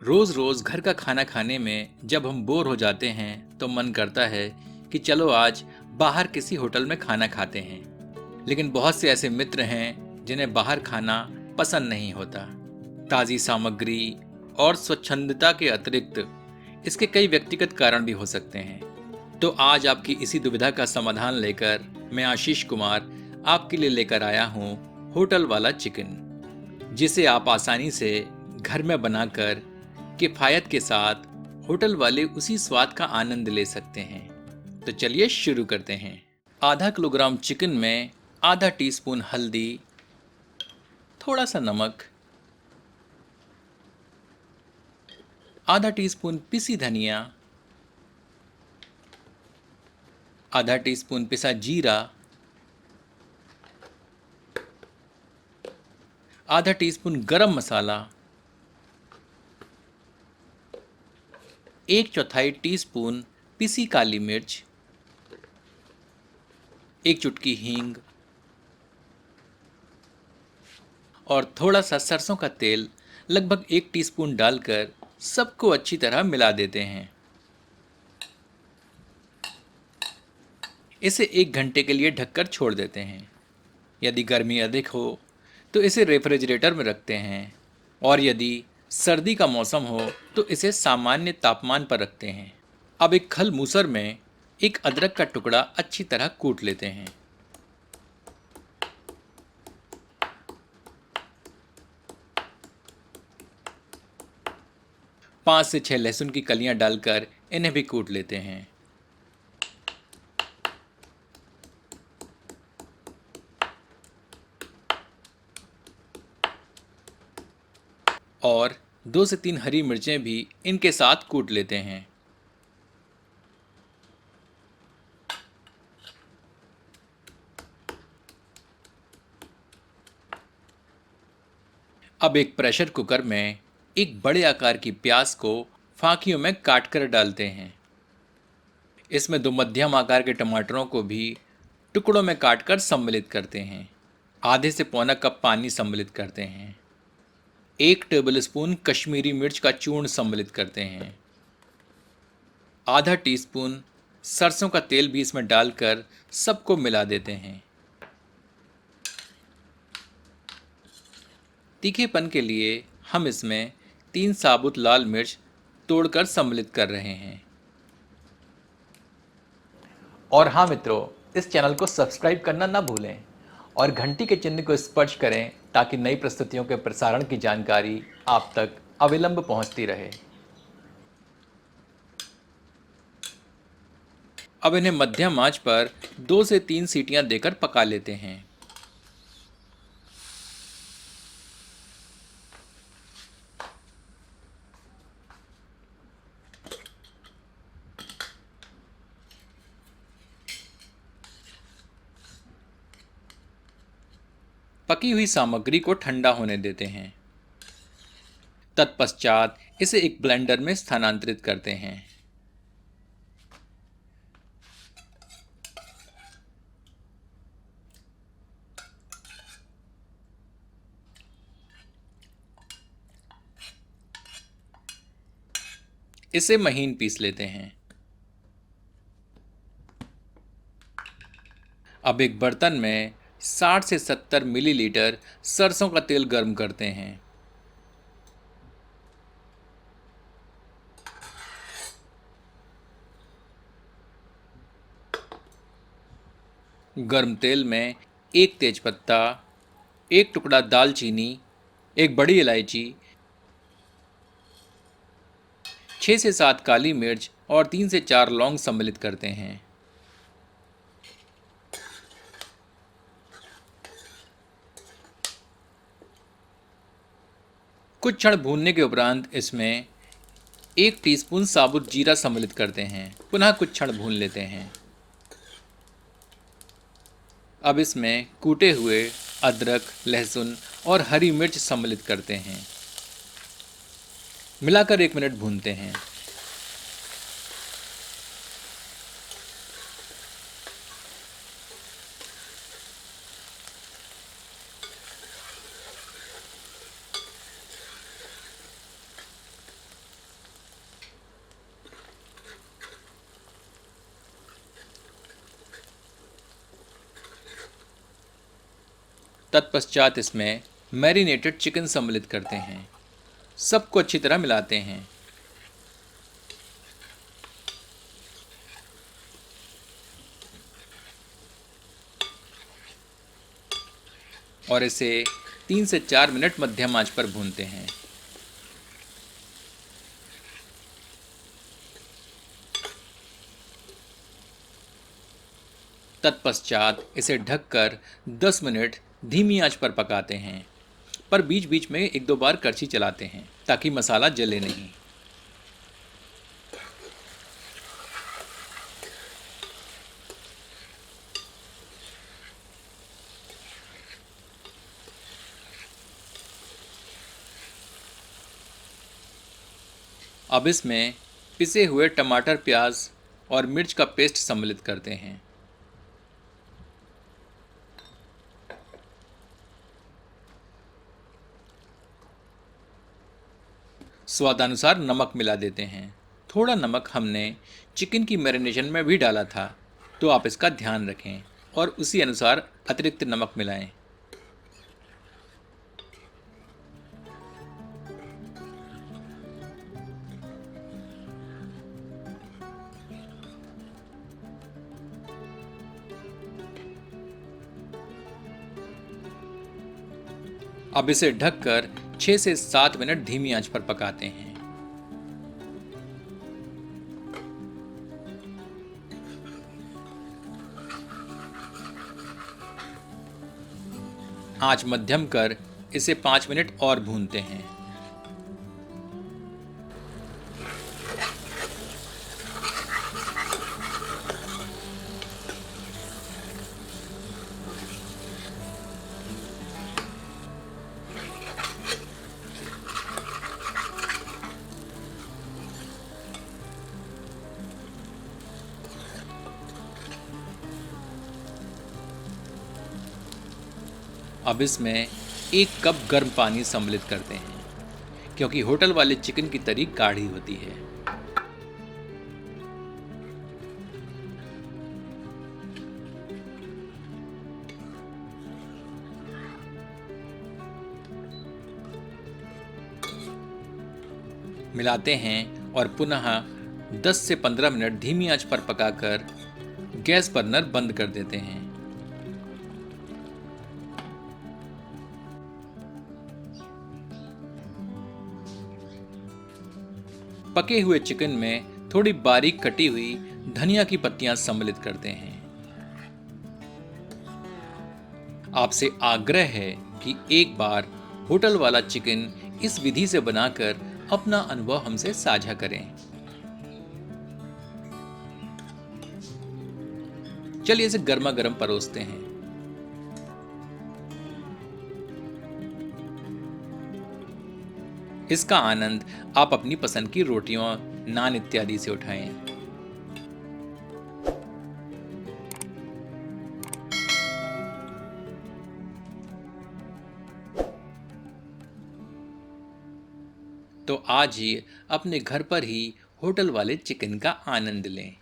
रोज रोज घर का खाना खाने में जब हम बोर हो जाते हैं तो मन करता है कि चलो आज बाहर किसी होटल में खाना खाते हैं। लेकिन बहुत से ऐसे मित्र हैं जिन्हें बाहर खाना पसंद नहीं होता। ताजी सामग्री और स्वच्छंदता के अतिरिक्त इसके कई व्यक्तिगत कारण भी हो सकते हैं। तो आज आपकी इसी दुविधा का समाधान लेकर मैं आशीष कुमार आपके लिए लेकर आया हूँ होटल वाला चिकन, जिसे आप आसानी से घर में बनाकर किफायत के साथ होटल वाले उसी स्वाद का आनंद ले सकते हैं। तो चलिए शुरू करते हैं। आधा किलोग्राम चिकन में आधा टीस्पून हल्दी, थोड़ा सा नमक, आधा टीस्पून पिसी धनिया, आधा टीस्पून पिसा जीरा, आधा टीस्पून गरम मसाला, 1/4 टीस्पून पिसी काली मिर्च, 1 चुटकी हींग और थोड़ा सा सरसों का तेल लगभग 1 टीस्पून डालकर सबको अच्छी तरह मिला देते हैं। इसे 1 घंटे के लिए ढककर छोड़ देते हैं। यदि गर्मी अधिक हो तो इसे रेफ्रिजरेटर में रखते हैं और यदि सर्दी का मौसम हो तो इसे सामान्य तापमान पर रखते हैं। अब एक खल मूसर में एक अदरक का टुकड़ा अच्छी तरह कूट लेते हैं। 5 से 6 लहसुन की कलियां डालकर इन्हें भी कूट लेते हैं। और 2 से 3 हरी मिर्चें भी इनके साथ कूट लेते हैं। अब एक प्रेशर कुकर में एक बड़े आकार की प्याज को फांकियों में काट कर डालते हैं। इसमें 2 मध्यम आकार के टमाटरों को भी टुकड़ों में काटकर सम्मिलित करते हैं। आधे से पौना कप पानी सम्मिलित करते हैं। 1 टेबलस्पून कश्मीरी मिर्च का चूर्ण सम्मिलित करते हैं। आधा टीस्पून सरसों का तेल भी इसमें डालकर सबको मिला देते हैं। तीखेपन के लिए हम इसमें 3 साबुत लाल मिर्च तोड़कर सम्मिलित कर रहे हैं। और हाँ मित्रों, इस चैनल को सब्सक्राइब करना ना भूलें और घंटी के चिन्ह को स्पर्श करें ताकि नई प्रस्तुतियों के प्रसारण की जानकारी आप तक अविलंब पहुंचती रहे। अब इन्हें मध्यम आंच पर 2 से 3 सीटियां देकर पका लेते हैं। पकी हुई सामग्री को ठंडा होने देते हैं। तत्पश्चात इसे एक ब्लेंडर में स्थानांतरित करते हैं। इसे महीन पीस लेते हैं। अब एक बर्तन में 60 से 70 मिलीलीटर सरसों का तेल गर्म करते हैं। गर्म तेल में एक तेजपत्ता, एक टुकड़ा दालचीनी, एक बड़ी इलायची, 6 से 7 काली मिर्च और 3 से 4 लौंग सम्मिलित करते हैं। कुछ क्षण भूनने के उपरांत इसमें 1 टीस्पून साबुत जीरा सम्मिलित करते हैं। पुनः कुछ क्षण भून लेते हैं। अब इसमें कूटे हुए अदरक, लहसुन और हरी मिर्च सम्मिलित करते हैं। मिलाकर 1 मिनट भूनते हैं। तत्पश्चात इसमें मैरिनेटेड चिकन सम्मिलित करते हैं। सबको अच्छी तरह मिलाते हैं। और इसे 3 से 4 मिनट मध्यम आंच पर भूनते हैं। तत्पश्चात इसे ढककर 10 मिनट धीमी आंच पर पकाते हैं, पर बीच बीच में 1-2 बार करछी चलाते हैं ताकि मसाला जले नहीं। अब इसमें पिसे हुए टमाटर, प्याज और मिर्च का पेस्ट सम्मिलित करते हैं। स्वादानुसार नमक मिला देते हैं। थोड़ा नमक हमने चिकन की मैरिनेशन में भी डाला था, तो आप इसका ध्यान रखें और उसी अनुसार अतिरिक्त नमक मिलाएं। अब इसे ढककर 6 से 7 मिनट धीमी आंच पर पकाते हैं। आंच मध्यम कर इसे 5 मिनट और भूनते हैं। अब इसमें 1 कप गर्म पानी सम्मिलित करते हैं, क्योंकि होटल वाले चिकन की तरी गाढ़ी होती है। मिलाते हैं और पुनः 10 से 15 मिनट धीमी आंच पर पकाकर गैस बर्नर बंद कर देते हैं। पके हुए चिकन में थोड़ी बारीक कटी हुई धनिया की पत्तियां सम्मिलित करते हैं। आपसे आग्रह है कि एक बार होटल वाला चिकन इस विधि से बनाकर अपना अनुभव हमसे साझा करें। चलिए इसे गर्मा गर्म परोसते हैं। इसका आनंद आप अपनी पसंद की रोटियों, नान इत्यादि से उठाएं। तो आज ही अपने घर पर ही होटल वाले चिकन का आनंद लें।